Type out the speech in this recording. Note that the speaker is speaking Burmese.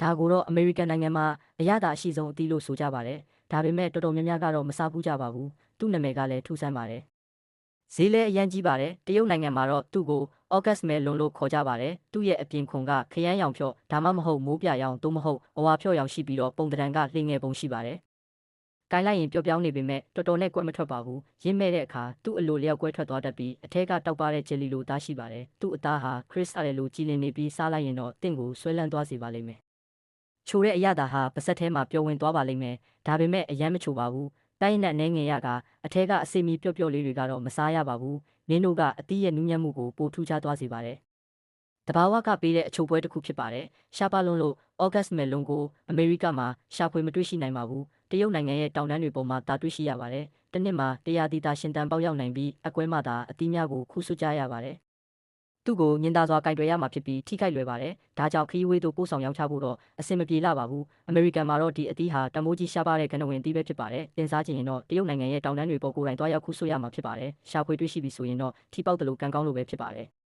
ဒါကိုတော့အမေရိကန်နိုင်ငံမှာအရသာအရှိဆုံးအသီးလို့ဆိုကြပါတယ်ဒါပေမဲ့တော်တော်များများကတော့မစားဘူးကြပါဘူးသူ့နာမည်ကလည်းထူးဆန်းပါတယ်ဈေးလည်းအရန်ကြီးပါတယ်တရုတ်နိုင်ငံမှာတော့သူ့ကိုဩဂတ်မဲလွန်လို့ခေါ်ကြပါတယ်သူ့ရဲ့အပြင်ခွန်ကခရမ်းရောင်ဖြော့ဒါမှမဟုတ်မိုးပြရောင်သို့မဟုတ်အဝါဖြော့ရောင်ရှိပြီးတော့ပုံတံကလှေငယ်ပုံရှိပါတယ်ကိုင်းလိုက်ရင်ပျော့ပြောင်းနေပေမဲ့တော်တော်နဲ့ကွက်မထွက်ပါဘူးရင်းမဲ့တဲ့အခါသူ့အလိုလျောက်ကွဲထွက်သွားတတ်ပြီးအထက်ကတောက်ပတဲ့ဂျယ်လီလိုသားရှိပါတယ်သူ့အသားဟာခရစ်အရယ်လိုကြည်လင်နေပြီးစားလိုက်ရင်တော့တင့်ကိုဆွဲလန်းသွားစေပါလိမ့်မယ်ချိုတဲ့အရသာဟာပါစက်ထဲမှာပျော်ဝင်သွားပါလိမ့်မယ်ဒါပေမဲ့အရန်မချိုပါဘူးတိုင်းနဲ့အနေငယ်ရကအထက်ကအစီမီပျော့ပျော့လေးတွေကတော့မစားရပါဘူးနင်းတို့ကအသီးရဲ့နူးညံ့မှုကိုပိုထူးခြားသွားစေပါတယ်တဘာဝကပေးတဲ့အချိုပွဲတစ်ခုဖြစ်ပါတယ်ရှားပါလွန်းလို့ဩဂတ်မဲလွန်ကိုအမေရိကမှာရှာဖွေမတွေ့ရှိနိုင်ပါဘူးတရုတ်နိုင်ငံရဲ့တောင်တန်းတွေပေါ်မှာသာတွေ့ရှိရပါတယ်။တစ်နှစ်မှာ100တီတာရှင်တန်ပေါက်ရောက်နိုင်ပြီးအကွဲမှသာအသီးများကိုခူးဆွကြရပါတယ်။သူ့ကိုညင်သာစွာကင်တွယ်ရမှာဖြစ်ပြီးထိခိုက်လွယ်ပါတယ်။ဒါကြောင့်ခရီးဝေးသို့ပို့ဆောင်ရောင်းချဖို့တော့အဆင်မပြေလှပါဘူး။အမေရိကန်မှာတော့ဒီအသီးဟာတမိုးကြီးရှားပါတဲ့ကဏ္ဍဝင်အသီးပဲဖြစ်ပါတယ်။တင်စားချင်ရင်တော့တရုတ်နိုင်ငံရဲ့တောင်တန်းတွေပေါ်ကိုယ်တိုင်သွားရောက်ခူးဆွရမှာဖြစ်ပါတယ်။ရှာဖွေတွေ့ရှိပြီဆိုရင်တော့ထိပေါက်တယ်လို့ကံကောင်းလို့ပဲဖြစ်ပါတယ်။